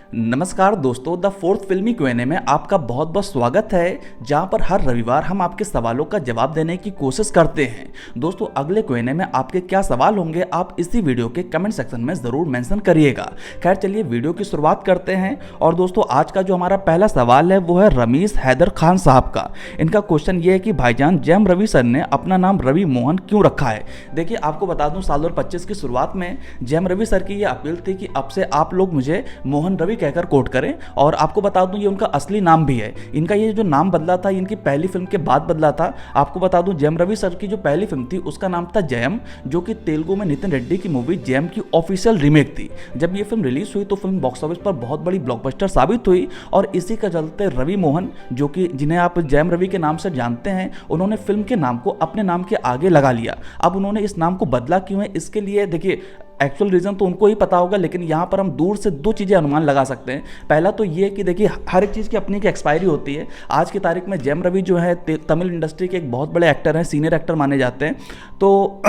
नमस्कार दोस्तों, the fourth फिल्मी क्यूएनए में आपका बहुत बहुत स्वागत है, जहां पर हर रविवार हम आपके सवालों का जवाब देने की कोशिश करते हैं। दोस्तों, अगले क्यूएनए में आपके क्या सवाल होंगे आप इसी वीडियो के कमेंट सेक्शन में ज़रूर मेंशन करिएगा। खैर चलिए वीडियो की शुरुआत करते हैं। और दोस्तों, आज का जो हमारा पहला सवाल है वो है रमीश हैदर खान साहब का। इनका क्वेश्चन ये है कि भाईजान जैम रवि सर ने अपना नाम रवि मोहन क्यों रखा है। देखिए, आपको बता दूं, साल 2025 की शुरुआत में जैम रवि सर की ये अपील थी कि अब से आप लोग मुझे मोहन रवि कहकर कोट करें। और आपको बता दूं, ये उनका असली नाम भी है। इनका ये जो नाम बदला था, इनकी पहली फिल्म के बाद बदला था। आपको बता दूं, जैम रवि सर की जो पहली फिल्म थी उसका नाम था जयम, जो कि तेलुगु में नितिन रेड्डी की मूवी जयम की ऑफिशियल रीमेक थी। जब ये फिल्म रिलीज हुई तो फिल्म बॉक्स ऑफिस पर बहुत बड़ी ब्लॉकबस्टर साबित हुई। और इसी का चलते रवि मोहन, जो कि जिन्हें आप जैम रवि के नाम से जानते हैं, उन्होंने फिल्म के नाम को अपने नाम के आगे लगा लिया। अब उन्होंने इस नाम को बदला क्यों है, इसके लिए देखिए एक्चुअल रीज़न तो उनको ही पता होगा, लेकिन यहाँ पर हम दूर से दो चीज़ें अनुमान लगा सकते हैं। पहला तो ये कि देखिए, हर एक चीज़ की अपनी की एक्सपायरी होती है। आज की तारीख में जैम रवि जो है तमिल इंडस्ट्री के एक बहुत बड़े एक्टर हैं, सीनियर एक्टर माने जाते हैं। तो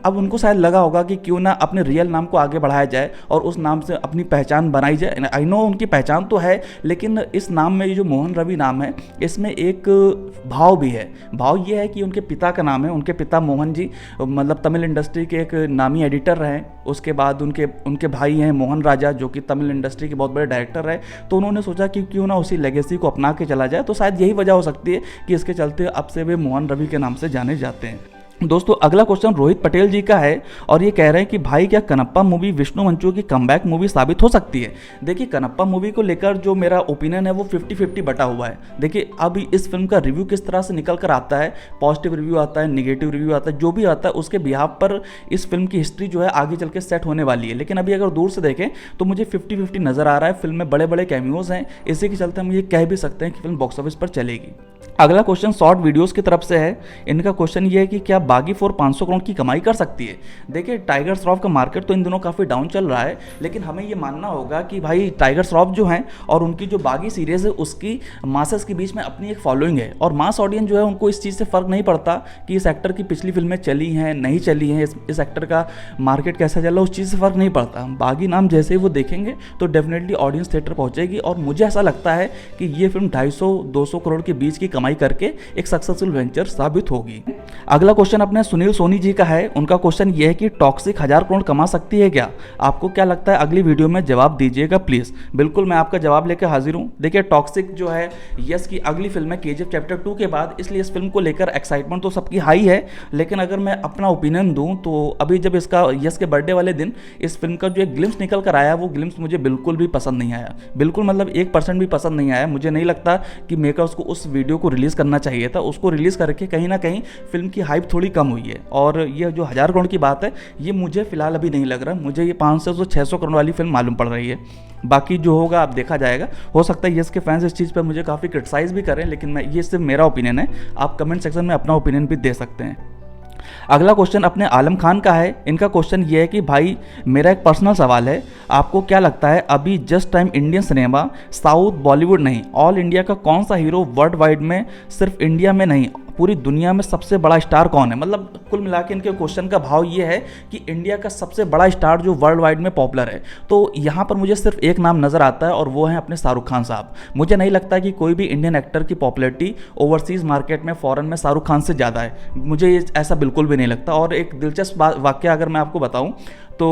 अब उनको शायद लगा होगा कि क्यों ना अपने रियल नाम को आगे बढ़ाया जाए और उस नाम से अपनी पहचान बनाई जाए। आई नो उनकी पहचान तो है, लेकिन इस नाम में ये जो मोहन रवि नाम है, इसमें एक भाव भी है। भाव ये है कि उनके पिता का नाम है। उनके पिता मोहन जी मतलब तमिल इंडस्ट्री के एक नामी एडिटर रहे। उसके बाद उनके भाई हैं मोहन राजा, जो कि तमिल इंडस्ट्री के बहुत बड़े डायरेक्टर रहे। तो उन्होंने सोचा कि क्यों ना उसी लेगेसी को अपना के चला जाए। तो शायद यही वजह हो सकती है कि इसके चलते अब से वे मोहन रवि के नाम से जाने जाते हैं। दोस्तों, अगला क्वेश्चन रोहित पटेल जी का है और ये कह रहे हैं कि भाई क्या कनप्पा मूवी विष्णु मंचू की कमबैक मूवी साबित हो सकती है। देखिए, कनप्पा मूवी को लेकर जो मेरा ओपिनियन है वो 50-50 बटा हुआ है। देखिए, अब इस फिल्म का रिव्यू किस तरह से निकल कर आता है, पॉजिटिव रिव्यू आता है, निगेटिव रिव्यू आता है, जो भी आता है उसके बिहाफ पर इस फिल्म की हिस्ट्री जो है आगे चल के सेट होने वाली है। लेकिन अभी अगर दूर से देखें तो मुझे 50-50 नजर आ रहा है। फिल्म में बड़े बड़े कैमियोज हैं, इसी के चलते हम ये कह भी सकते हैं कि फिल्म बॉक्स ऑफिस पर चलेगी। अगला क्वेश्चन शॉर्ट वीडियोस की तरफ से है। इनका क्वेश्चन ये है कि क्या बागी 4 500 करोड़ की कमाई कर सकती है। देखिए, टाइगर श्रॉफ का मार्केट तो इन दिनों काफ़ी डाउन चल रहा है, लेकिन हमें ये मानना होगा कि भाई टाइगर श्रॉफ जो हैं और उनकी जो बागी सीरीज़ है उसकी मासेस के बीच में अपनी एक फॉलोइंग है। और मास ऑडियंस जो है उनको इस चीज़ से फ़र्क नहीं पड़ता कि इस एक्टर की पिछली फिल्में चली हैं नहीं चली हैं, इस एक्टर का मार्केट कैसा चला, उस चीज़ से फ़र्क नहीं पड़ता। बागी नाम जैसे ही वो देखेंगे तो डेफिनेटली ऑडियंस थिएटर पहुँचेगी। और मुझे ऐसा लगता है कि ये फिल्म 250-200 करोड़ के बीच की कमाई करके एक सक्सेसफुल वेंचर साबित होगी। अगला क्वेश्चन अपने सुनील सोनी जी का है। उनका क्वेश्चन ये है कि टॉक्सिक 1000 करोड़ कमा सकती है क्या। आपको क्या लगता है, अगली वीडियो में जवाब दीजिएगा प्लीज। बिल्कुल, मैं आपका जवाब लेकर हाजिर हूं। देखिए, टॉक्सिक जो है यस की अगली फिल्म है केजीएफ चैप्टर 2 के बाद, इसलिए इस फिल्म को लेकर एक्साइटमेंट तो सबकी हाई है। लेकिन अगर मैं अपना ओपिनियन दूं तो अभी जब इसका यस के बर्थडे वाले दिन इस फिल्म का जो एक ग्लिम्स निकल कर आया, वो ग्लिम्स मुझे बिल्कुल भी पसंद नहीं आया। बिल्कुल मतलब 1% भी पसंद नहीं आया। मुझे नहीं लगता कि मेकर्स को उस वीडियो को रिलीज करना चाहिए था। उसको रिलीज करके कहीं ना कहीं फिल्म की हाइप थोड़ी कम हुई है। और ये जो 1000 करोड़ की बात है, ये मुझे फिलहाल अभी नहीं लग रहा। मुझे ये 500-600 करोड़ वाली फिल्म मालूम पड़ रही है। बाकी जो होगा आप देखा जाएगा। हो सकता है यस के फैंस इस चीज़ पर मुझे काफ़ी क्रिटिसाइज़ भी करें, लेकिन ये सिर्फ मेरा ओपिनियन है। आप कमेंट सेक्शन में अपना ओपिनियन भी दे सकते हैं। अगला क्वेश्चन अपने आलम खान का है। इनका क्वेश्चन ये है कि भाई मेरा एक पर्सनल सवाल है, आपको क्या लगता है अभी just time Indian cinema, south Bollywood नहीं, ऑल इंडिया का कौन सा हीरो वर्ल्ड वाइड में, सिर्फ इंडिया में नहीं पूरी दुनिया में सबसे बड़ा स्टार कौन है। मतलब कुल मिला के इनके क्वेश्चन का भाव ये है कि इंडिया का सबसे बड़ा स्टार जो वर्ल्ड वाइड में पॉपुलर है। तो यहाँ पर मुझे सिर्फ एक नाम नज़र आता है और वो है अपने शाहरुख खान साहब। मुझे नहीं लगता कि कोई भी इंडियन एक्टर की पॉपुलैरिटी ओवरसीज़ मार्केट में, फॉरेन में शाहरुख खान से ज़्यादा है। मुझे ऐसा बिल्कुल भी नहीं लगता। और एक दिलचस्प वाक्य अगर मैं आपको बताऊँ तो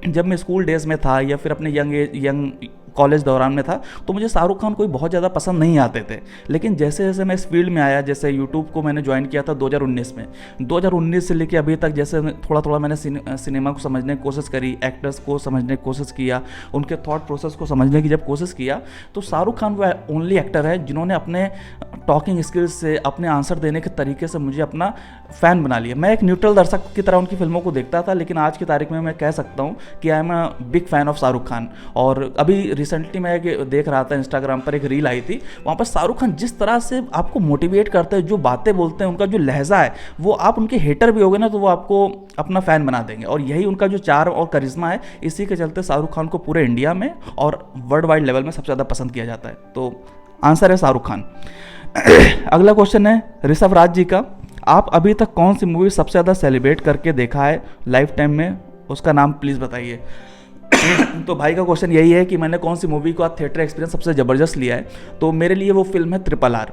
जब मैं स्कूल डेज़ में था या फिर अपने यंग कॉलेज दौरान में था, तो मुझे शाहरुख खान कोई बहुत ज़्यादा पसंद नहीं आते थे। लेकिन जैसे जैसे मैं इस फील्ड में आया, जैसे यूट्यूब को मैंने ज्वाइन किया था 2019 में, 2019 से लेकर अभी तक जैसे थोड़ा थोड़ा मैंने सिनेमा को समझने की कोशिश करी, एक्टर्स को समझने की कोशिश किया, उनके थॉट प्रोसेस को समझने की जब कोशिश किया, तो शाहरुख खान वो ओनली एक्टर है जिन्होंने अपने टॉकिंग स्किल्स से, अपने आंसर देने के तरीके से मुझे अपना फ़ैन बना लिया। मैं एक न्यूट्रल दर्शक की तरह उनकी फिल्मों को देखता था, लेकिन आज की तारीख में मैं कह सकता हूँ कि I am a big fan of Shahrukh Khan. और अभी रिसेंटली मैं देख रहा था इंस्टाग्राम पर, एक रील आई थी, वहाँ पर शाहरुख खान जिस तरह से आपको मोटिवेट करते हैं, जो बातें बोलते हैं, उनका जो लहजा है, वो आप उनके हेटर भी होगे ना तो वो आपको अपना फ़ैन बना देंगे। और यही उनका जो चार्म और करिश्मा है, इसी के चलते शाहरुख खान को पूरे इंडिया में और वर्ल्ड वाइड लेवल में सबसे ज़्यादा पसंद किया जाता है। तो आंसर है शाहरुख खान। अगला क्वेश्चन है ऋषभ राज जी का। आप अभी तक कौन सी मूवी सबसे ज़्यादा सेलिब्रेट करके देखा है लाइफ टाइम में, उसका नाम प्लीज़ बताइए। तो भाई का क्वेश्चन यही है कि मैंने कौन सी मूवी का थिएटर एक्सपीरियंस सबसे ज़बरदस्त लिया है। तो मेरे लिए वो फिल्म है RRR।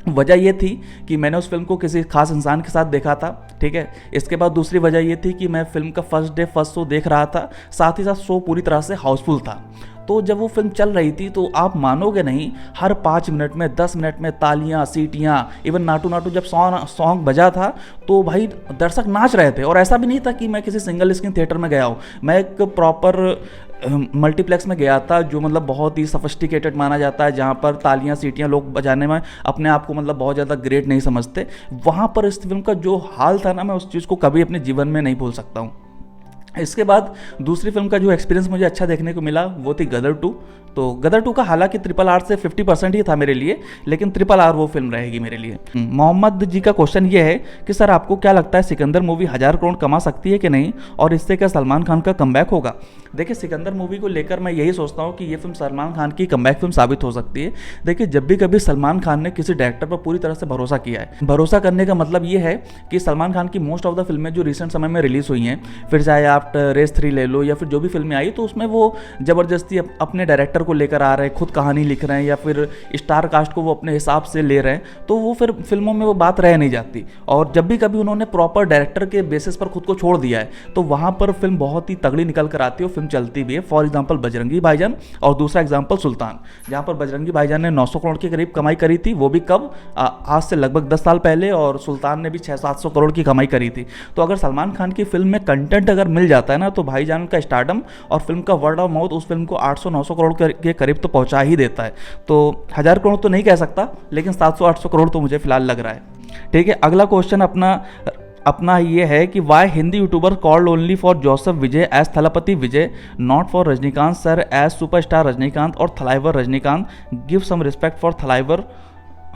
वजह ये थी कि मैंने उस फिल्म को किसी खास इंसान के साथ देखा था, ठीक है। इसके बाद दूसरी वजह ये थी कि मैं फिल्म का फर्स्ट डे फर्स्ट शो देख रहा था, साथ ही साथ शो पूरी तरह से हाउसफुल था। तो जब वो फिल्म चल रही थी तो आप मानोगे नहीं, हर 5 मिनट में 10 मिनट में तालियां, सीटियां, इवन नाटू नाटू जब सॉन्ग बजा था तो भाई दर्शक नाच रहे थे। और ऐसा भी नहीं था कि मैं किसी सिंगल स्क्रीन थिएटर में गया हूँ, मैं एक प्रॉपर मल्टीप्लेक्स में गया था, जो मतलब बहुत ही सफिस्टिकेटेड माना जाता है, जहाँ पर तालियां सीटियां लोग बजाने में अपने आप को मतलब बहुत ज़्यादा ग्रेट नहीं समझते। वहाँ पर इस फिल्म का जो हाल था ना, मैं उस चीज़ को कभी अपने जीवन में नहीं भूल सकता हूँ। इसके बाद दूसरी फिल्म का जो एक्सपीरियंस मुझे अच्छा देखने को मिला वो थी गदर 2। तो गदर 2 का हालांकि RRR से 50% ही था मेरे लिए, लेकिन RRR वो फिल्म रहेगी मेरे लिए। मोहम्मद जी का क्वेश्चन ये है कि सर आपको क्या लगता है सिकंदर मूवी 1000 करोड़ कमा सकती है कि नहीं, और इससे क्या सलमान खान का कमबैक होगा? देखिए, सिकंदर मूवी को लेकर मैं यही सोचता हूँ कि ये फिल्म सलमान खान की कमबैक फिल्म साबित हो सकती है। देखिए, जब भी कभी सलमान खान ने किसी डायरेक्टर पर पूरी तरह से भरोसा किया है, भरोसा करने का मतलब ये है कि सलमान खान की मोस्ट ऑफ द फिल्में जो रिसेंट समय में रिलीज हुई हैं, फिर चाहे आप रेस 3 ले लो या फिर जो भी फिल्में आई, तो उसमें वो ज़बरदस्ती अपने डायरेक्टर को लेकर आ रहे हैं, खुद कहानी लिख रहे हैं या फिर स्टार कास्ट को वो अपने हिसाब से ले रहे हैं, तो वो फिर फिल्मों में वो बात रह नहीं जाती। और जब भी कभी उन्होंने प्रॉपर डायरेक्टर के बेसिस पर खुद को छोड़ दिया है तो वहाँ पर फिल्म बहुत ही तगड़ी निकल कर आती है और फिल्म चलती भी है। फॉर एग्जाम्पल बजरंगी भाईजान, और दूसरा एग्जाम्पल सुल्तान, जहाँ पर बजरंगी भाईजान ने 900 करोड़ के करीब कमाई करी थी, वो भी कब, आज से लगभग 10 साल पहले, और सुल्तान ने भी 600-700 करोड़ की कमाई करी थी। तो अगर सलमान खान की फिल्म में कंटेंट अगर मिल जाता है ना, तो भाईजान का स्टारडम और फिल्म का वर्ड ऑफ माउथ उस फिल्म को 800-900 करोड़ के करीब तो पहुंचा ही देता है। तो 1000 करोड़ तो नहीं कह सकता, लेकिन 700-800 करोड़ तो मुझे फिलहाल लग रहा है, ठीक है। अगला क्वेश्चन अपना ये है कि why Hindi YouTuber called only for Joseph Vijay as Thalapathy Vijay, not for Rajinikanth sir as superstar Rajinikanth और Thalaivar Rajinikanth, give some respect for Thalaivar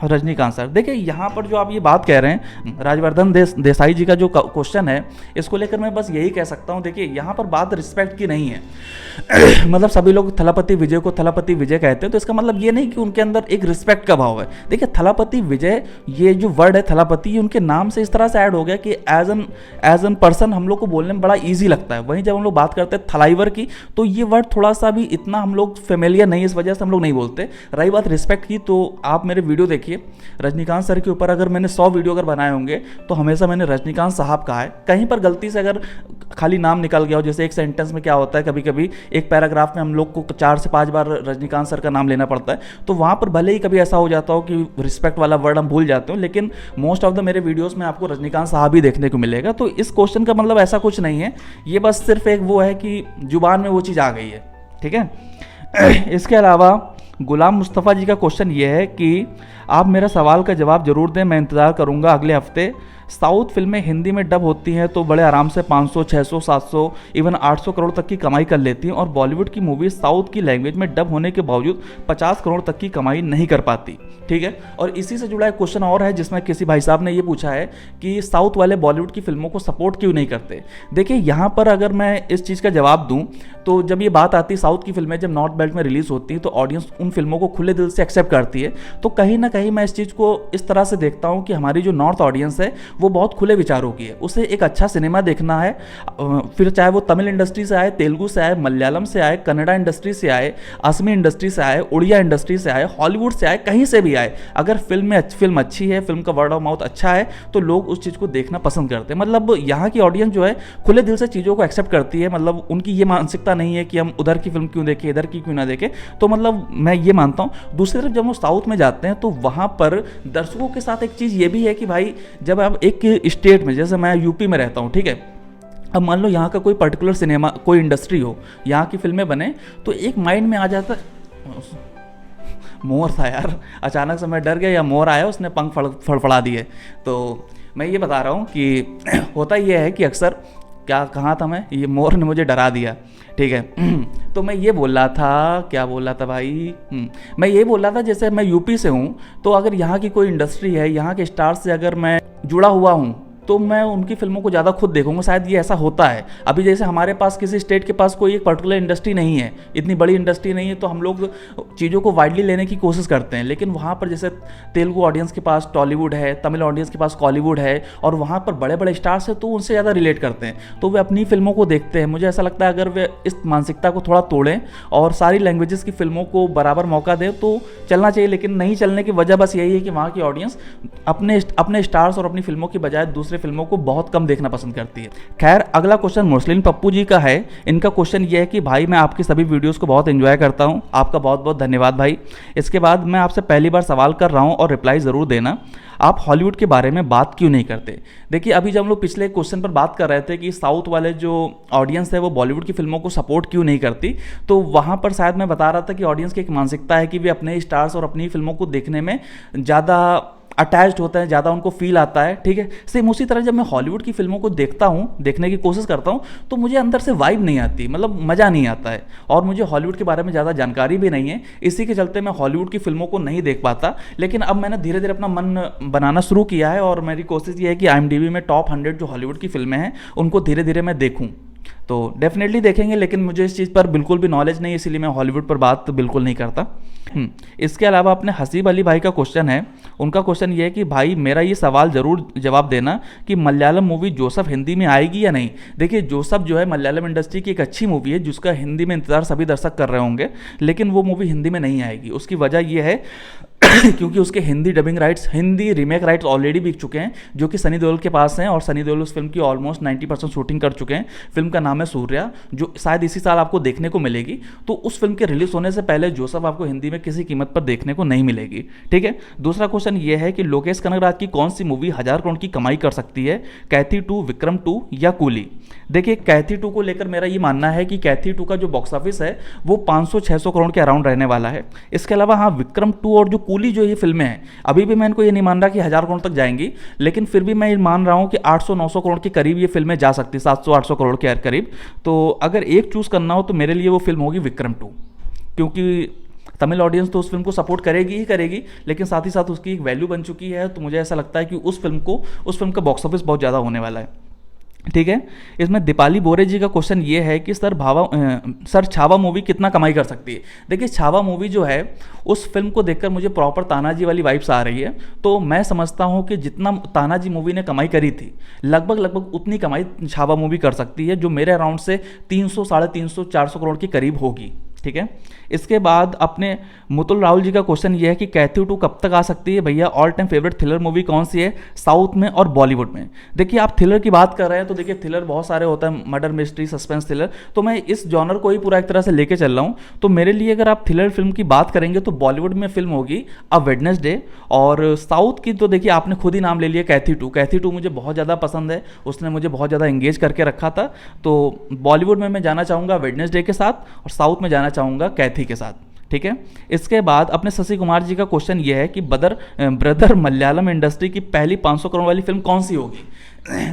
Rajinikanth sir. देखिए, यहाँ पर जो आप ये बात कह रहे हैं, राजवर्धन देसाई जी का जो क्वेश्चन है, इसको लेकर मैं बस यही कह सकता हूँ, देखिए यहाँ पर बात रिस्पेक्ट की नहीं है। मतलब सभी लोग थलापति विजय को थलापति विजय कहते हैं, तो इसका मतलब ये नहीं कि उनके अंदर एक रिस्पेक्ट का भाव है। देखिए, थलापति विजय, ये जो वर्ड है थलापति, उनके नाम से इस तरह से ऐड हो गया कि एज एन पर्सन हम लोग को बोलने में बड़ा ईजी लगता है। वहीं जब हम लोग बात करते हैं थलाइवर की, तो ये वर्ड थोड़ा सा भी इतना हम लोग फेमिलियर नहीं, इस वजह से हम लोग नहीं बोलते। रही बात रिस्पेक्ट की, तो आप मेरे वीडियो देखिए, रजनीकांत सर के ऊपर अगर मैंने 100 वीडियो अगर बनाए होंगे तो हमेशा मैंने रजनीकांत साहब कहा है। कहीं पर गलती से अगर खाली नाम निकल गया हो, जैसे एक सेंटेंस में क्या होता है, कभी कभी एक पैराग्राफ में हम लोग को 4 से 5 बार रजनीकांत सर का नाम लेना पड़ता है, तो वहाँ पर भले ही कभी ऐसा हो जाता हो कि रिस्पेक्ट वाला वर्ड हम भूल जाते हो, लेकिन मोस्ट ऑफ द मेरे वीडियोस में आपको रजनीकांत साहब ही देखने को मिलेगा। तो इस क्वेश्चन का मतलब ऐसा कुछ नहीं है, ये बस सिर्फ एक वो है कि जुबान में वो चीज़ आ गई है, ठीक है। इसके अलावा गुलाम मुस्तफ़ा जी का क्वेश्चन ये है कि आप मेरा सवाल का जवाब जरूर दें, मैं इंतज़ार करूंगा अगले हफ्ते। साउथ फिल्में हिंदी में डब होती हैं तो बड़े आराम से 500, 600, 700, इवन 800 करोड़ तक की कमाई कर लेती हैं, और बॉलीवुड की मूवीज साउथ की लैंग्वेज में डब होने के बावजूद 50 करोड़ तक की कमाई नहीं कर पाती, ठीक है। और इसी से जुड़ा एक क्वेश्चन और है, जिसमें किसी भाई साहब ने ये पूछा है कि साउथ वाले बॉलीवुड की फिल्मों को सपोर्ट क्यों नहीं करते। देखिए, यहाँ पर अगर मैं इस चीज़ का जवाब दूँ, तो जब ये बात आती है साउथ की फिल्में जब नॉर्थ बेल्ट में रिलीज होती हैं तो ऑडियंस उन फिल्मों को खुले दिल से एक्सेप्ट करती है। तो कहीं ना कहीं मैं इस चीज़ को इस तरह से देखता हूँ कि हमारी जो नॉर्थ ऑडियंस है वो बहुत खुले विचारों की है, उसे एक अच्छा सिनेमा देखना है, फिर चाहे वो तमिल इंडस्ट्री से आए, तेलुगु से आए, मलयालम से आए, कन्नड़ा इंडस्ट्री से आए, असमी इंडस्ट्री से आए, उड़िया इंडस्ट्री से आए, हॉलीवुड से आए, कहीं से भी आए, अगर फिल्म अच्छी है, फिल्म का वर्ड ऑफ माउथ अच्छा है, तो लोग उस चीज़ को देखना पसंद करते हैं। मतलब यहाँ की ऑडियंस जो है खुले दिल से चीज़ों को एक्सेप्ट करती है, मतलब उनकी ये मानसिकता नहीं है कि हम उधर की फिल्म क्यों देखें, इधर की क्यों ना देखें। तो मतलब मैं ये मानता हूँ। दूसरी तरफ जब वो साउथ में जाते हैं तो वहाँ पर दर्शकों के साथ एक चीज़ ये भी है कि भाई जब आप एक स्टेट में, जैसे मैं यूपी में रहता हूँ, ठीक है, अब मान लो यहाँ का कोई पर्टिकुलर सिनेमा, कोई इंडस्ट्री हो, यहाँ की फिल्में बने, तो एक माइंड में आ जाता, मोर था यार, अचानक से मैं डर गया, या मोर आया उसने पंख फड़फड़ा दिए। तो मैं ये बता रहा हूँ कि होता ये है कि अक्सर कहाँ था मैं, ये मोर ने मुझे डरा दिया, ठीक है। तो मैं ये बोल रहा था, क्या बोल रहा था भाई, मैं ये बोल रहा था जैसे मैं यूपी से हूँ, तो अगर यहाँ की कोई इंडस्ट्री है, यहाँ के स्टार से अगर मैं जुड़ा हुआ हूँ, तो मैं उनकी फिल्मों को ज़्यादा खुद देखूंगा। शायद ये ऐसा होता है। अभी जैसे हमारे पास किसी स्टेट के पास कोई एक पर्टिकुलर इंडस्ट्री नहीं है, इतनी बड़ी इंडस्ट्री नहीं है, तो हम लोग चीज़ों को वाइडली लेने की कोशिश करते हैं। लेकिन वहाँ पर जैसे तेलुगु ऑडियंस के पास टॉलीवुड है, तमिल ऑडियंस के पास कॉलीवुड है, और वहाँ पर बड़े बड़े स्टार्स हैं, तो उनसे ज़्यादा रिलेट करते हैं, तो वे अपनी फिल्मों को देखते हैं। मुझे ऐसा लगता है अगर वे इस मानसिकता को थोड़ा तोड़ें और सारी लैंग्वेजेस की फिल्मों को बराबर मौका दें तो चलना चाहिए। लेकिन नहीं चलने की वजह बस यही है कि वहाँ की ऑडियंस अपने स्टार्स और अपनी फिल्मों की बजाय दूसरे फिल्मों को बहुत कम देखना पसंद करती है। खैर, अगला क्वेश्चन मुस्लिम पप्पू जी का है। इनका क्वेश्चन ये है कि भाई मैं आपकी सभी वीडियोस को बहुत एंजॉय करता हूँ। आपका बहुत बहुत धन्यवाद भाई। इसके बाद मैं आपसे पहली बार सवाल कर रहा हूँ और रिप्लाई ज़रूर देना, आप हॉलीवुड के बारे में बात क्यों नहीं करते? देखिए, अभी जब हम लोग पिछले क्वेश्चन पर बात कर रहे थे कि साउथ वाले जो ऑडियंस है वो बॉलीवुड की फिल्मों को सपोर्ट क्यों नहीं करती, तो वहाँ पर शायद मैं बता रहा था कि ऑडियंस की एक मानसिकता है कि वे अपने स्टार्स और अपनी फिल्मों को देखने में ज़्यादा अटैच्ड होते हैं, ज़्यादा उनको फील आता है। ठीक है, सेम उसी तरह जब मैं हॉलीवुड की फिल्मों को देखता हूँ, देखने की कोशिश करता हूँ, तो मुझे अंदर से वाइब नहीं आती, मतलब मज़ा नहीं आता है, और मुझे हॉलीवुड के बारे में ज़्यादा जानकारी भी नहीं है। इसी के चलते मैं हॉलीवुड की फिल्मों को नहीं देख पाता। लेकिन अब मैंने धीरे धीरे अपना मन बनाना शुरू किया है, और मेरी कोशिश ये है कि IMDb में टॉप 100 जो हॉलीवुड की फिल्में हैं उनको धीरे धीरे मैं देखूँ। तो डेफिनेटली देखेंगे, लेकिन मुझे इस चीज़ पर बिल्कुल भी नॉलेज नहीं है, इसीलिए मैं हॉलीवुड पर बात बिल्कुल नहीं करता। इसके अलावा अपने हसीब अली भाई का क्वेश्चन है। उनका क्वेश्चन ये है कि भाई मेरा ये सवाल ज़रूर जवाब देना कि मलयालम मूवी जोसेफ हिंदी में आएगी या नहीं। देखिए, जोसेफ जो है मलयालम इंडस्ट्री की एक अच्छी मूवी है जिसका हिंदी में इंतज़ार सभी दर्शक कर रहे होंगे, लेकिन वो मूवी हिंदी में नहीं आएगी। उसकी वजह ये है क्योंकि उसके Hindi dubbing rights, Hindi remake rights already बिक चुके हैं, जो कि सनी देओल के पास हैं, और सनी देओल उस फिल्म की ऑलमोस्ट 90% शूटिंग कर चुके हैं। फिल्म का नाम है सूर्या, जो शायद इसी साल आपको देखने को मिलेगी। तो उस फिल्म के रिलीज होने से पहले जोसेफ आपको हिंदी में किसी कीमत पर देखने को नहीं मिलेगी। ठीक है। दूसरा क्वेश्चन ये है कि लोकेश कनगराज की कौन सी मूवी 1000 करोड़ की कमाई कर सकती है, कैथी 2, विक्रम 2 या कूली? देखिए, कैथी 2 को लेकर मेरा ये मानना है कि कैथी 2 का जो बॉक्स ऑफिस है वो 500-600 करोड़ के अराउंड रहने वाला है। इसके अलावा हाँ, विक्रम 2 और जो कूली जो ये फिल्में हैं, अभी भी मैं इनको ये नहीं मान रहा कि 1000 करोड़ तक जाएंगी, लेकिन फिर भी मैं ये मान रहा हूँ कि 800-900 करोड़ के करीब ये फिल्में जा सकती, 700-800 करोड़ के करीब। तो अगर एक चूज़ करना हो तो मेरे लिए वो फिल्म होगी विक्रम 2, क्योंकि तमिल ऑडियंस तो उस फिल्म को सपोर्ट करेगी ही करेगी, लेकिन साथ ही साथ उसकी एक वैल्यू बन चुकी है। तो मुझे ऐसा लगता है कि उस फिल्म का बॉक्स ऑफिस बहुत ज़्यादा होने वाला है। ठीक है। इसमें दीपाली बोरे जी का क्वेश्चन ये है कि सर छावा मूवी कितना कमाई कर सकती है? देखिए, छावा मूवी जो है उस फिल्म को देखकर मुझे प्रॉपर तानाजी वाली वाइब्स आ रही है। तो मैं समझता हूँ कि जितना तानाजी मूवी ने कमाई करी थी, लगभग उतनी कमाई छावा मूवी कर सकती है, जो मेरे अराउंड से 300, 350, 400 करोड़ के करीब होगी। ठीक है। इसके बाद अपने मुतुल राहुल जी का क्वेश्चन ये है कि कैथी 2 कब तक आ सकती है भैया? All time favourite thriller movie कौन सी है साउथ में और बॉलीवुड में? देखिए, आप थ्रिलर की बात कर रहे हैं तो देखिए थ्रिलर बहुत सारे होता है, मर्डर मिस्ट्री, सस्पेंस थ्रिलर, तो मैं इस जॉनर को ही पूरा एक तरह से लेके चल रहा हूँ। तो मेरे लिए अगर आप थ्रिलर फिल्म की बात करेंगे तो बॉलीवुड में फिल्म होगी अ वेडनेसडे, और साउथ की तो देखिए आपने खुद ही नाम ले लिया कैथी 2। कैथी 2 मुझे बहुत ज़्यादा पसंद है, उसने मुझे बहुत ज़्यादा एंगेज करके रखा था। तो बॉलीवुड में मैं जाना चाहूँगा वेडनेसडे के साथ, और साउथ में जाना चाहूँगा कैथी के साथ। ठीक है। इसके बाद अपने शशि कुमार जी का क्वेश्चन ये है कि ब्रदर मलयालम इंडस्ट्री की पहली 500 करोड़ वाली फिल्म कौन सी होगी?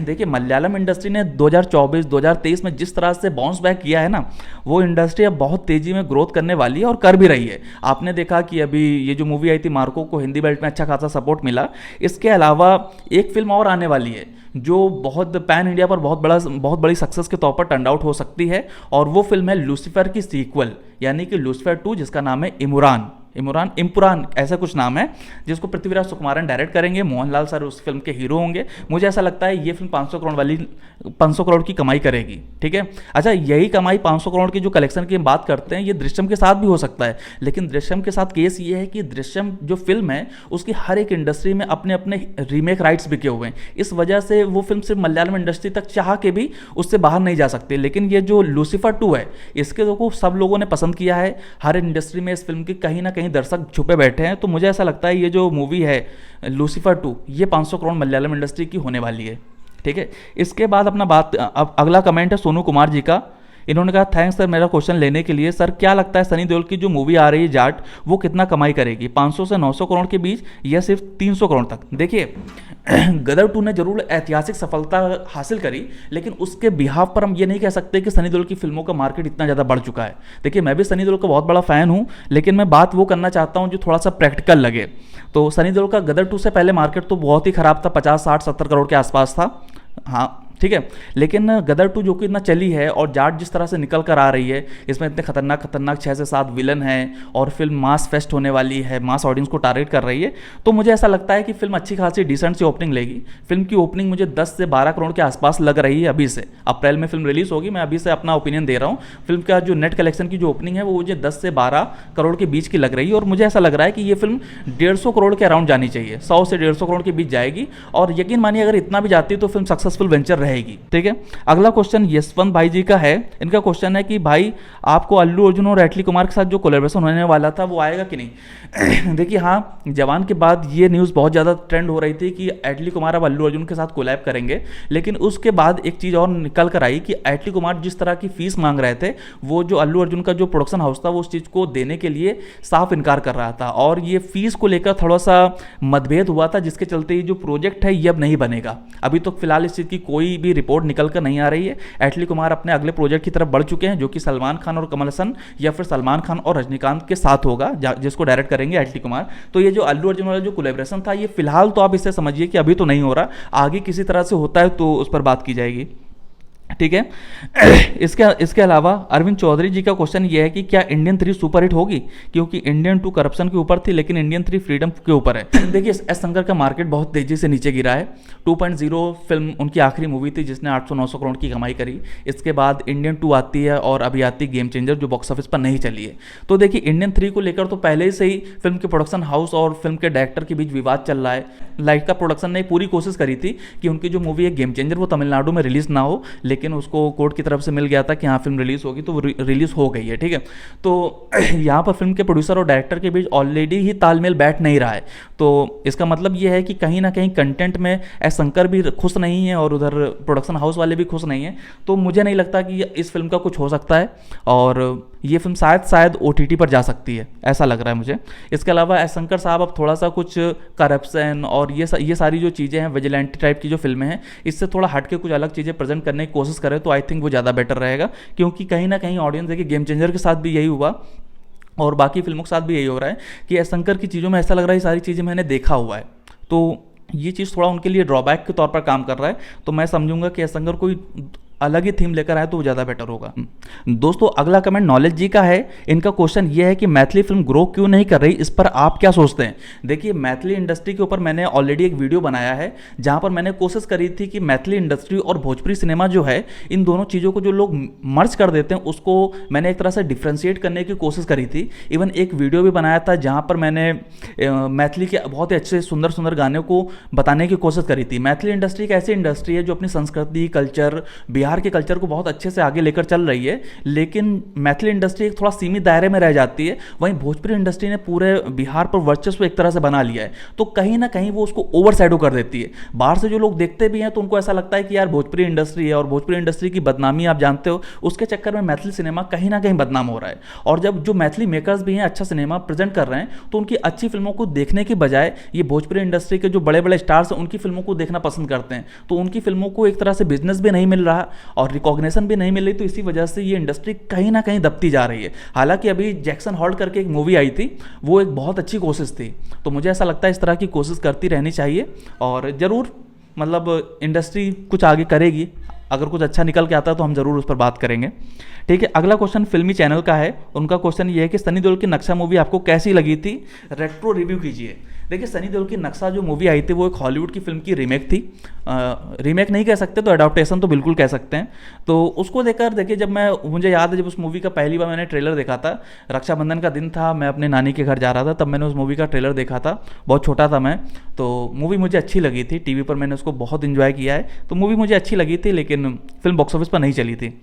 देखिए, मलयालम इंडस्ट्री ने 2024-2023 में जिस तरह से बाउंस बैक किया है ना, वो इंडस्ट्री अब बहुत तेज़ी में ग्रोथ करने वाली है और कर भी रही है। आपने देखा कि अभी ये जो मूवी आई थी मार्को को हिंदी बेल्ट में अच्छा खासा सपोर्ट मिला। इसके अलावा एक फिल्म और आने वाली है जो बहुत पैन इंडिया पर बहुत बड़ी सक्सेस के तौर पर टर्न आउट हो सकती है, और वो फिल्म है लूसीफर की सीक्वल, यानी कि लूसीफर 2, जिसका नाम है इमपुरान ऐसा कुछ नाम है, जिसको पृथ्वीराज सुकुमारन डायरेक्ट करेंगे। मोहनलाल सर उस फिल्म के हीरो होंगे। मुझे ऐसा लगता है ये फिल्म 500 करोड़ की कमाई करेगी। ठीक है। अच्छा, यही कमाई 500 करोड़ की जो कलेक्शन की बात करते हैं, ये दृश्यम के साथ भी हो सकता है, लेकिन दृश्यम के साथ केस ये है कि दृश्यम जो फिल्म है उसकी हर एक इंडस्ट्री में अपने अपने रीमेक राइट्स बिके हुए हैं। इस वजह से वो फिल्म सिर्फ मलयालम इंडस्ट्री तक चाह के भी उससे बाहर नहीं जा सकती। लेकिन ये जो लूसीफर 2 है, इसके को सब लोगों ने पसंद किया है। हर इंडस्ट्री में इस फिल्म की कहीं ना कहीं दर्शक छुपे बैठे हैं। तो मुझे ऐसा लगता है ये जो मूवी है लूसीफर 2, ये 500 करोड़ मलयालम इंडस्ट्री की होने वाली है। ठीक है। इसके बाद अब अगला कमेंट है सोनू कुमार जी का। इन्होंने कहा, थैंक्स सर मेरा क्वेश्चन लेने के लिए। सर, क्या लगता है सनी देओल की जो मूवी आ रही है जाट, वो कितना कमाई करेगी? 500 से 900 करोड़ के बीच या सिर्फ 300 करोड़ तक? देखिए, गदर 2 ने जरूर ऐतिहासिक सफलता हासिल करी, लेकिन उसके बिहाफ पर हम ये नहीं कह सकते कि सनी देओल की फिल्मों का मार्केट इतना ज़्यादा बढ़ चुका है। देखिए, मैं भी सनी देओल का बहुत बड़ा फ़ैन हूँ, लेकिन मैं बात वो करना चाहता हूँ जो थोड़ा सा प्रैक्टिकल लगे। तो सनी देओल का गदर 2 से पहले मार्केट तो बहुत ही ख़राब था, 50, 60, 70 करोड़ के आसपास था। हाँ ठीक है, लेकिन गदर 2 जो कि इतना चली है और जाट जिस तरह से निकल कर आ रही है, इसमें इतने खतरनाक खतरनाक 6 से 7 विलन हैं और फिल्म मास फेस्ट होने वाली है, मास ऑडियंस को टारगेट कर रही है, तो मुझे ऐसा लगता है कि फिल्म अच्छी खासी डिसेंट सी ओपनिंग लेगी। फिल्म की ओपनिंग मुझे 10 से 12 करोड़ के आसपास लग रही है अभी से। अप्रैल में फिल्म रिलीज होगी, मैं अभी से अपना ओपिनियन दे रहा हूँ। फिल्म का जो नेट कलेक्शन की जो ओपनिंग है वो मुझे 10 से 12 करोड़ के बीच की लग रही है और मुझे ऐसा लग रहा है कि ये फिल्म 150 करोड़ के अराउंड जानी चाहिए, 100 से 150 करोड़ के बीच जाएगी और यकीन मानिए अगर इतना भी जाती है तो फिल्म सक्सेसफुल वेंचर रहेगी। ठीक है, अगला क्वेश्चन यशवंत भाई जी का है। इनका क्वेश्चन है कि भाई आपको अल्लू अर्जुन और एटली कुमार के साथ जो कोलैबोरेशन होने वाला था वो आएगा कि नहीं? देखिए हाँ, जवान के बाद ये न्यूज़ बहुत ज़्यादा ट्रेंड हो रही थी कि एटली कुमार अब अल्लू अर्जुन के साथ कोलैब करेंगे, लेकिन उसके बाद एक चीज़ और निकल कर आई कि एटली कुमार जिस तरह की फीस मांग रहे थे, वो जो अल्लू अर्जुन का जो प्रोडक्शन हाउस था वो उस चीज़ को देने के लिए साफ इनकार कर रहा था और ये फीस को लेकर थोड़ा सा मतभेद हुआ था, जिसके चलते ये जो प्रोजेक्ट है ये अब नहीं बनेगा। अभी तो फिलहाल इस चीज़ की कोई भी रिपोर्ट निकल कर नहीं आ रही है। एटली कुमार अपने अगले प्रोजेक्ट की तरफ बढ़ चुके हैं जो कि सलमान खान और कमल हसन या फिर सलमान खान और रजनीकांत के साथ होगा, जिसको डायरेक्ट करेंगे एटली कुमार। तो ये जो अल्लू अर्जुन वाला जो कोलैबोरेशन था ये फिलहाल तो आप इससे समझिए कि अभी तो नहीं हो रहा, आगे किसी तरह से होता है तो उस पर बात की जाएगी। ठीक है, इसके अलावा अरविंद चौधरी जी का क्वेश्चन ये है कि क्या इंडियन 3 सुपरहिट होगी, क्योंकि इंडियन 2 करप्शन के ऊपर थी लेकिन इंडियन 3 फ्रीडम के ऊपर है। देखिए एस शंकर का मार्केट बहुत तेजी से नीचे गिरा है। 2.0 फिल्म उनकी आखिरी मूवी थी जिसने 800-900 करोड़ की कमाई करी। इसके बाद इंडियन 2 आती है और अभी आती है गेम चेंजर जो बॉक्स ऑफिस पर नहीं चली है। तो देखिए इंडियन 3 को लेकर तो पहले से ही फिल्म के प्रोडक्शन हाउस और फिल्म के डायरेक्टर के बीच विवाद चल रहा है। लाइका प्रोडक्शन ने पूरी कोशिश करी थी कि उनकी जो मूवी है गेम चेंजर वो तमिलनाडु में रिलीज ना हो, लेकिन उसको कोर्ट की तरफ से मिल गया था कि हाँ फिल्म रिलीज होगी, तो वो रिलीज हो गई है। ठीक है, तो यहाँ पर फिल्म के प्रोड्यूसर और डायरेक्टर के बीच ऑलरेडी ही तालमेल बैठ नहीं रहा है, तो इसका मतलब ये है कि कहीं ना कहीं कंटेंट में एस शंकर भी खुश नहीं है और उधर प्रोडक्शन हाउस वाले भी खुश नहीं है। तो मुझे नहीं लगता कि इस फिल्म का कुछ हो सकता है और ये फिल्म शायद OTT पर जा सकती है, ऐसा लग रहा है मुझे। इसके अलावा एस शंकर साहब अब थोड़ा सा कुछ करप्शन और ये सारी जो चीज़ें हैं विजिलेंटी टाइप की जो फिल्में हैं इससे थोड़ा हट के कुछ अलग चीज़ें प्रेजेंट करने की कोशिश करें तो आई थिंक वो ज़्यादा बेटर रहेगा, क्योंकि कहीं ना कहीं ऑडियंस देखिए गेम चेंजर के साथ भी यही हुआ और बाकी फिल्मों के साथ भी यही हो रहा है कि एस शंकर की चीज़ों में ऐसा लग रहा है सारी चीज़ें मैंने देखा हुआ है, तो ये चीज़ थोड़ा उनके लिए ड्रॉबैक के तौर पर काम कर रहा है। तो मैं समझूंगा कि एस शंकर कोई अलग ही थीम लेकर आए तो वो ज़्यादा बेटर होगा। दोस्तों अगला कमेंट नॉलेज जी का है। इनका क्वेश्चन ये है कि मैथिली फिल्म ग्रो क्यों नहीं कर रही, इस पर आप क्या सोचते हैं? देखिए मैथिली इंडस्ट्री के ऊपर मैंने ऑलरेडी एक वीडियो बनाया है जहां पर मैंने कोशिश करी थी कि मैथिली इंडस्ट्री और भोजपुरी सिनेमा जो है इन दोनों चीज़ों को जो लोग मर्ज कर देते हैं उसको मैंने एक तरह से डिफ्रेंशिएट करने की कोशिश करी थी। इवन एक वीडियो भी बनाया था जहाँ पर मैंने मैथिली के बहुत ही अच्छे सुंदर सुंदर गानों को बताने की कोशिश करी थी। मैथिली इंडस्ट्री एक ऐसी इंडस्ट्री है जो अपनी संस्कृति कल्चर बिहार के कल्चर को बहुत अच्छे से आगे लेकर चल रही है, लेकिन मैथिली इंडस्ट्री एक थोड़ा सीमित दायरे में रह जाती है। वहीं भोजपुरी इंडस्ट्री ने पूरे बिहार पर वर्चस्व एक तरह से बना लिया है, तो कहीं ना कहीं वो उसको ओवर शैडो कर देती है। बाहर से जो लोग देखते भी हैं तो उनको ऐसा लगता है कि यार भोजपुरी इंडस्ट्री है, और भोजपुरी इंडस्ट्री की बदनामी आप जानते हो, उसके चक्कर में मैथिली सिनेमा कहीं ना कहीं बदनाम हो रहा है। और जब जो मैथिली मेकर्स भी हैं अच्छा सिनेमा प्रेजेंट कर रहे हैं तो उनकी अच्छी फिल्मों को देखने की बजाय ये भोजपुरी इंडस्ट्री के जो बड़े बड़े स्टार्स हैं उनकी फिल्मों को देखना पसंद करते हैं, तो उनकी फिल्मों को एक तरह से बिजनेस भी नहीं मिल रहा और रिकॉग्निशन भी नहीं मिल रही, तो इसी वजह से ये इंडस्ट्री कहीं ना कहीं दबती जा रही है। हालांकि अभी जैक्सन हॉल्ट करके एक मूवी आई थी, वो एक बहुत अच्छी कोशिश थी, तो मुझे ऐसा लगता है इस तरह की कोशिश करती रहनी चाहिए और ज़रूर मतलब इंडस्ट्री कुछ आगे करेगी। अगर कुछ अच्छा निकल के आता है तो हम ज़रूर उस पर बात करेंगे। ठीक है, अगला क्वेश्चन फिल्मी चैनल का है। उनका क्वेश्चन ये है कि सनी देओल की नक्शा मूवी आपको कैसी लगी थी, रेट्रो रिव्यू कीजिए। देखिए सनी देओल की नक्शा जो मूवी आई थी वो एक हॉलीवुड की फिल्म की रीमेक थी। रीमेक नहीं कह सकते तो अडॉप्टेशन तो बिल्कुल कह सकते हैं। तो उसको देखकर देखिए मुझे याद है जब उस मूवी का पहली बार मैंने ट्रेलर देखा था, रक्षाबंधन का दिन था, मैं अपने नानी के घर जा रहा था, तब मैंने उस मूवी का ट्रेलर देखा था। बहुत छोटा था मैं, तो मूवी मुझे अच्छी लगी थी। टीवी पर मैंने उसको बहुत इन्जॉय किया है, तो मूवी मुझे अच्छी लगी थी, लेकिन फिल्म बॉक्स ऑफिस पर नहीं चली थी।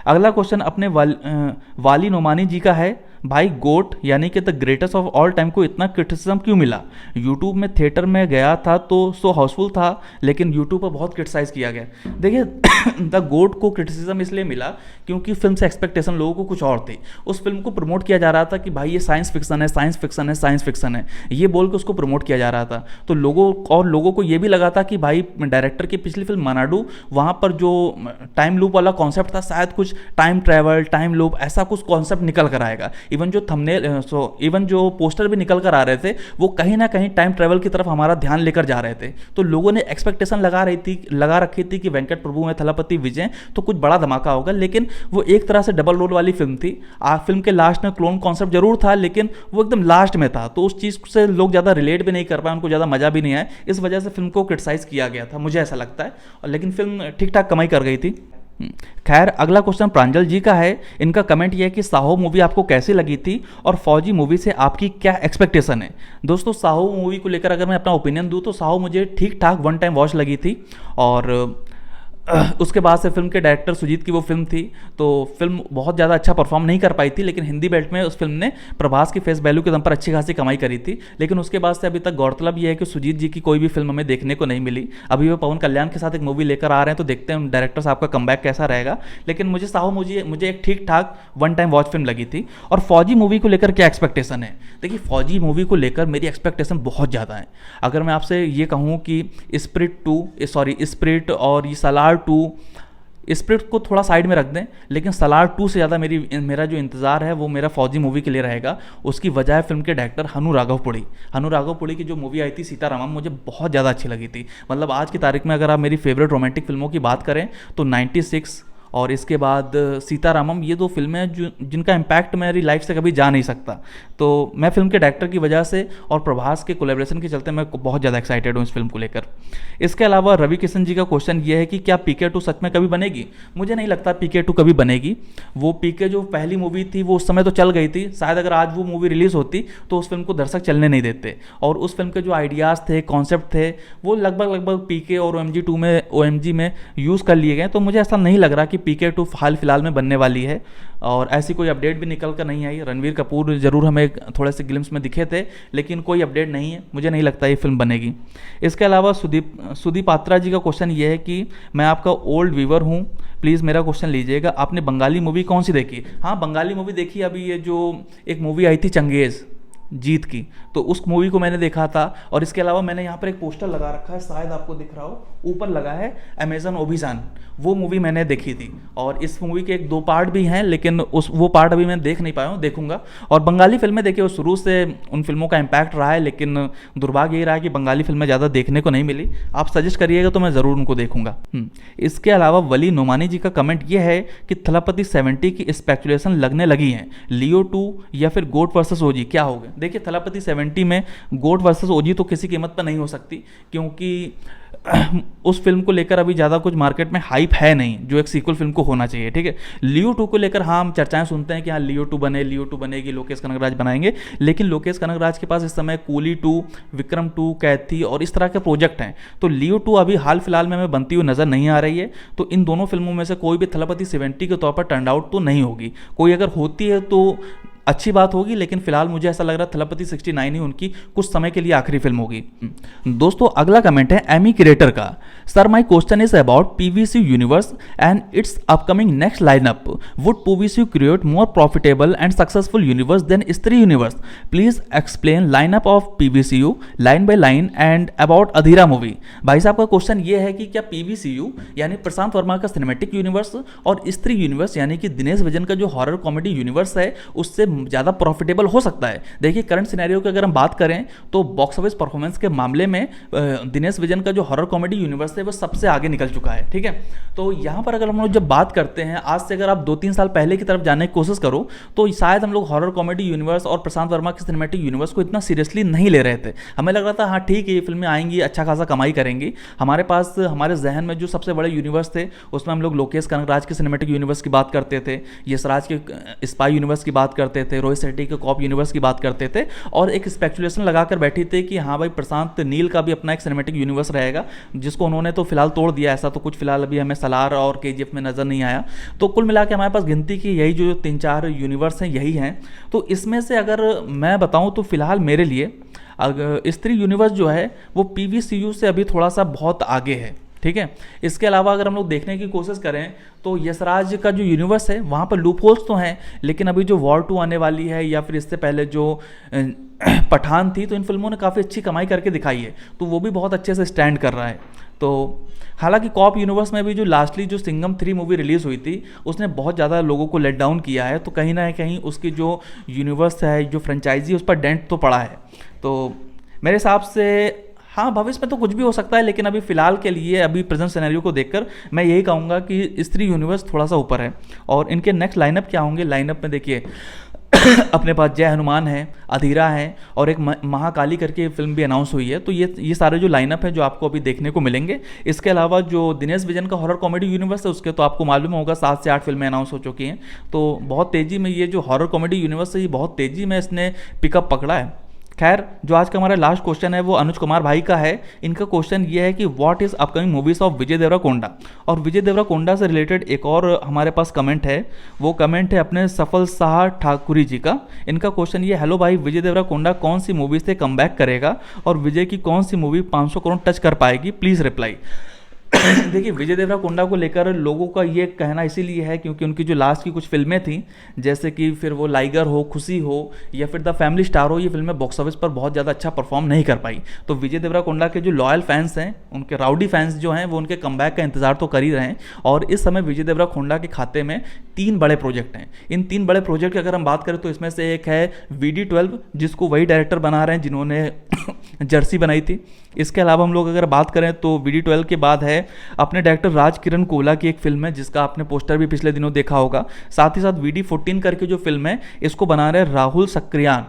अगला क्वेश्चन अपने वाली नोमानी जी का है। भाई गोट यानी कि the greatest of all time को इतना क्रिटिसिज्म क्यों मिला? यूट्यूब में थिएटर में गया था तो सो हाउसफुल था, लेकिन यूट्यूब पर बहुत क्रिटिसाइज़ किया गया। देखिए द गोट को क्रिटिसिज्म इसलिए मिला क्योंकि फिल्म से एक्सपेक्टेशन लोगों को कुछ और थी। उस फिल्म को प्रमोट किया जा रहा था कि भाई ये साइंस फिक्सन है, साइंस फिक्सन है, साइंस फिक्सन है, ये बोल के उसको प्रमोट किया जा रहा था। तो लोगों को ये भी लगा था कि भाई डायरेक्टर की पिछली फिल्म मनाडू, वहाँ पर जो टाइम लूप वाला कॉन्सेप्ट था, शायद कुछ टाइम ट्रैवल, टाइम लूप ऐसा कुछ कॉन्सेप्ट निकल कर आएगा। इवन जो थंबनेल इवन जो पोस्टर भी निकल कर आ रहे थे वो कहीं ना कहीं टाइम ट्रैवल की तरफ हमारा ध्यान लेकर जा रहे थे। तो लोगों ने एक्सपेक्टेशन लगा रखी थी कि वेंकट प्रभु में थलापति विजय तो कुछ बड़ा धमाका होगा, लेकिन वो एक तरह से डबल रोल वाली फिल्म थी। फिल्म के लास्ट में क्लोन कॉन्सेप्ट जरूर था, लेकिन वो एकदम लास्ट में था, तो उस चीज़ से लोग ज़्यादा रिलेट भी नहीं कर पाए, उनको ज़्यादा मज़ा भी नहीं आया। इस वजह से फिल्म को क्रिटिसाइज़ किया गया था, मुझे ऐसा लगता है। और लेकिन फिल्म ठीक ठाक कमाई कर गई थी। खैर, अगला क्वेश्चन प्रांजल जी का है। इनका कमेंट यह है कि साहो मूवी आपको कैसी लगी थी और फौजी मूवी से आपकी क्या एक्सपेक्टेशन है। दोस्तों, साहो मूवी को लेकर अगर मैं अपना ओपिनियन दूं तो साहो मुझे ठीक ठाक वन टाइम वॉच लगी थी। और उसके बाद से फिल्म के डायरेक्टर सुजीत की वो फिल्म थी, तो फिल्म बहुत ज़्यादा अच्छा परफॉर्म नहीं कर पाई थी, लेकिन हिंदी बेल्ट में उस फिल्म ने प्रभास की फेस वैल्यू के दम पर अच्छी खासी कमाई करी थी। लेकिन उसके बाद से अभी तक गौरतलब ये है कि सुजीत जी की कोई भी फिल्म हमें देखने को नहीं मिली। अभी वो पवन कल्याण के साथ एक मूवी लेकर आ रहे हैं, तो देखते हैं डायरेक्टर साहब का कमबैक कैसा रहेगा। लेकिन मुझे साहो मुझे एक ठीक ठाक वन टाइम वॉच फिल्म लगी थी। और फौजी मूवी को लेकर क्या एक्सपेक्टेशन है? देखिए, फौजी मूवी को लेकर मेरी एक्सपेक्टेशन बहुत ज़्यादा है। अगर मैं आपसे ये कहूँ कि स्पिरिट और ये सलार 2, स्पिरिट को थोड़ा साइड में रख दें, लेकिन सलार 2 से ज़्यादा मेरा जो इंतज़ार है वो मेरा फौजी मूवी के लिए रहेगा। उसकी वजह है फिल्म के डायरेक्टर हनु राघव पुड़ी की जो मूवी आई थी सीतारामम, मुझे बहुत ज़्यादा अच्छी लगी थी। मतलब आज की तारीख में अगर आप मेरी फेवरेट रोमांटिक फिल्मों की बात करें तो 96 और इसके बाद सीतारामम, ये दो फिल्में जिनका इम्पैक्ट मेरी लाइफ से कभी जा नहीं सकता। तो मैं फिल्म के डायरेक्टर की वजह से और प्रभास के कोलैबोरेशन के चलते मैं बहुत ज़्यादा एक्साइटेड हूँ इस फिल्म को लेकर। इसके अलावा रवि किशन जी का क्वेश्चन ये है कि क्या PK2 सच में कभी बनेगी? मुझे नहीं लगता PK2 कभी बनेगी। वो PK जो पहली मूवी थी वो उस समय तो चल गई थी, शायद अगर आज वो मूवी रिलीज़ होती तो उस फिल्म को दर्शक चलने नहीं देते। और उस फिल्म के जो आइडियाज़ थे, कॉन्सेप्ट थे, वो लगभग PK और OMG में यूज़ कर लिए गए। तो मुझे ऐसा नहीं लग रहा कि PK2 हाल फिलहाल में बनने वाली है। और ऐसी कोई अपडेट भी निकल कर नहीं आई। रणवीर कपूर जरूर हमें थोड़े से ग्लिम्स में दिखे थे, लेकिन कोई अपडेट नहीं है। मुझे नहीं लगता ये फिल्म बनेगी। इसके अलावा सुदीप पात्रा जी का क्वेश्चन ये है कि मैं आपका ओल्ड व्यूवर हूँ, प्लीज़ मेरा क्वेश्चन लीजिएगा। आपने बंगाली मूवी कौन सी देखी? हाँ, बंगाली मूवी देखी। अभी ये जो एक मूवी आई थी चंगेज़ जीत की, तो उस मूवी को मैंने देखा था। और इसके अलावा मैंने यहाँ पर एक पोस्टर लगा रखा है, शायद आपको दिख रहा हो, ऊपर लगा है अमेजन ओबिजान, वो मूवी मैंने देखी थी। और इस मूवी के 1-2 पार्ट भी हैं, लेकिन वो पार्ट अभी मैं देख नहीं पाया हूँ, देखूंगा। और बंगाली फिल्में देखिए, वो शुरू से उन फिल्मों का इम्पैक्ट रहा है, लेकिन दुर्भाग्य ये रहा है कि बंगाली फिल्में ज़्यादा देखने को नहीं मिली। आप सजेस्ट करिएगा तो मैं ज़रूर उनको देखूंगा। इसके अलावा वली नोमानी जी का कमेंट ये है कि थलापति 70 की स्पेकुलेशन लगने लगी है, लियो 2 या फिर गोट वर्सेस ओजी, क्या होगा? देखिए, थलापति 70 में गोट वर्सेस ओजी तो किसी कीमत पर नहीं हो सकती, क्योंकि उस फिल्म को लेकर अभी ज़्यादा कुछ मार्केट में हाइप है नहीं जो एक सीक्वल फिल्म को होना चाहिए। ठीक है, लियो 2 को लेकर हाँ हम चर्चाएं सुनते हैं कि हाँ लियो 2 बनेगी, लोकेश कनगराज बनाएंगे। लेकिन लोकेश कनगराज के पास इस समय कूली 2, विक्रम 2, कैथी और इस तरह के प्रोजेक्ट हैं। तो लियो 2 अभी हाल फिलहाल में हमें बनती हुई नज़र नहीं आ रही है। तो इन दोनों फिल्मों में से कोई भी थलापति 70 के तौर पर टर्न आउट तो नहीं होगी। कोई अगर होती है तो अच्छी बात होगी, लेकिन फिलहाल मुझे ऐसा लग रहा है थलापति 69 ही उनकी कुछ समय के लिए आखिरी फिल्म होगी। दोस्तों, अगला कमेंट है एमी क्रिएटर का। Sir, my question is about PVCU universe and it's upcoming next lineup. Would PVCU create more profitable and successful universe than Stree universe? Please explain lineup of PVCU line by line and about Adhira movie. भाई साहब का question ये है कि क्या PVCU यानी प्रशांत वर्मा का cinematic universe और स्त्री यूनिवर्स यानी कि दिनेश विजन का जो हॉरर कॉमेडी यूनिवर्स है उससे ज़्यादा प्रॉफिटेबल हो सकता है? देखिए, करंट सिनेरियो की अगर हम बात करें तो बॉक्स ऑफिस परफॉर्मेंस के मामले में दिनेश विजन का जो हॉरर कॉमेडी यूनिवर्स है वो सबसे आगे निकल चुका है। ठीक है, तो यहाँ पर अगर हम लोग जब बात करते हैं, आज से अगर आप 2-3 साल पहले की तरफ जाने की कोशिश करो तो शायद हम लोग हॉरर कॉमेडी यूनिवर्स और प्रशांत वर्मा के सिनेमैटिक यूनिवर्स को इतना सीरियसली नहीं ले रहे थे। हमें लग रहा था हाँ ठीक है, ये फिल्में आएंगी, अच्छा खासा कमाई करेंगी। हमारे पास हमारे जहन में जो सबसे बड़े यूनिवर्स थे उसमें हम लोग लोकेश कनगराज के सिनेमैटिक यूनिवर्स की बात करते थे, यशराज के स्पाई यूनिवर्स की बात करते थे, रोहित शेट्टी के कॉप यूनिवर्स की बात करते थे, और एक स्पेकुलेशन लगाकर बैठी थे कि हाँ भाई प्रशांत नील का भी अपना एक सिनेमैटिक यूनिवर्स रहेगा, जिसको उन्होंने तो फिलहाल तोड़ दिया। ऐसा तो कुछ फिलहाल अभी हमें सलार और KGF में नज़र नहीं आया। तो कुल मिला के हमारे पास गिनती की यही जो 3-4 यूनिवर्स हैं यही हैं। तो इसमें से अगर मैं बताऊं तो फिलहाल मेरे लिए अगर स्त्री यूनिवर्स जो है वो PVCU से अभी थोड़ा सा बहुत आगे है। ठीक है, इसके अलावा अगर हम लोग देखने की कोशिश करें तो यशराज का जो यूनिवर्स है वहाँ पर लूप होल्स तो हैं, लेकिन अभी जो वॉर 2 आने वाली है या फिर इससे पहले जो पठान थी, तो इन फिल्मों ने काफ़ी अच्छी कमाई करके दिखाई है, तो वो भी बहुत अच्छे से स्टैंड कर रहा है। तो हालांकि कॉप यूनिवर्स में भी जो लास्टली जो सिंघम 3 मूवी रिलीज़ हुई थी उसने बहुत ज़्यादा लोगों को लेट डाउन किया है, तो कहीं ना कहीं उसकी जो यूनिवर्स है, जो फ्रेंचाइजी, उस पर डेंट तो पड़ा है। तो मेरे हिसाब से हाँ, भविष्य में तो कुछ भी हो सकता है, लेकिन अभी फ़िलहाल के लिए, अभी प्रेजेंट सिनेरियो को देखकर मैं यही कहूँगा कि स्त्री यूनिवर्स थोड़ा सा ऊपर है। और इनके नेक्स्ट लाइनअप क्या होंगे, लाइनअप में देखिए अपने पास जय हनुमान है, अधीरा है, और एक महाकाली करके फिल्म भी अनाउंस हुई है। तो ये सारे जो लाइनअप है जो आपको अभी देखने को मिलेंगे। इसके अलावा जो दिनेश विजन का हॉरर कॉमेडी यूनिवर्स है उसके तो आपको मालूम होगा 7 से 8 फिल्में अनाउंस हो चुकी हैं। तो बहुत तेज़ी में ये जो हॉरर कॉमेडी यूनिवर्स है ये बहुत तेज़ी में इसने पिकअप पकड़ा है। खैर, जो आज का हमारा लास्ट क्वेश्चन है वो अनुज कुमार भाई का है। इनका क्वेश्चन ये है कि what is upcoming movies of Vijay Deverakonda. और विजय देवराकोंडा से रिलेटेड एक और हमारे पास कमेंट है, वो कमेंट है अपने सफल शाह ठाकुरी जी का। इनका क्वेश्चन ये, हेलो भाई, विजय देवराकोंडा कौन सी मूवी से कमबैक करेगा और विजय की कौन सी मूवी 500 करोड़ टच कर पाएगी, प्लीज़ रिप्लाई। देखिए, विजय देवराकोंडा को लेकर लोगों का ये कहना इसीलिए है क्योंकि उनकी जो लास्ट की कुछ फिल्में थी, जैसे कि फिर वो लाइगर हो, खुशी हो, या फिर द फैमिली स्टार हो, ये फिल्में बॉक्स ऑफिस पर बहुत ज़्यादा अच्छा परफॉर्म नहीं कर पाई। तो विजय देवराकोंडा के जो लॉयल फैंस हैं, उनके राउडी फैंस जो हैं, वो उनके कमबैक का इंतजार तो कर ही रहे हैं। और इस समय विजय देवराकोंडा के खाते में 3 बड़े प्रोजेक्ट हैं। इन 3 बड़े प्रोजेक्ट की अगर हम बात करें तो इसमें से एक है VD12, जिसको वही डायरेक्टर बना रहे हैं जिन्होंने जर्सी बनाई थी। इसके अलावा हम लोग अगर बात करें तो VD12 के बाद है अपने डायरेक्टर राज किरण कोहला की एक फिल्म है जिसका आपने पोस्टर भी पिछले दिनों देखा होगा। साथ ही साथ VD14 करके जो फिल्म है इसको बना रहे राहुल सक्रियान।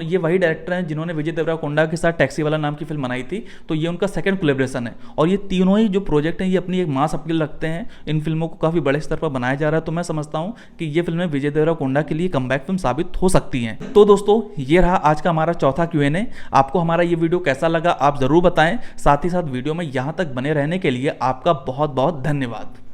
ये वही डायरेक्टर हैं जिन्होंने विजय देवराकोंडा के साथ टैक्सी वाला नाम की फिल्म बनाई थी। तो ये उनका सेकंड कोलैबोरेशन है। और ये तीनों ही जो प्रोजेक्ट हैं ये अपनी एक मास अपील रखते हैं। इन फिल्मों को काफ़ी बड़े स्तर पर बनाया जा रहा है। तो मैं समझता हूँ कि ये फिल्में विजय देवराकोंडा के लिए कमबैक फिल्म साबित हो सकती हैं। तो दोस्तों, ये रहा आज का हमारा चौथा Q&A। आपको हमारा ये वीडियो कैसा लगा आप ज़रूर बताएं। साथ ही साथ वीडियो में यहाँ तक बने रहने के लिए आपका बहुत बहुत धन्यवाद।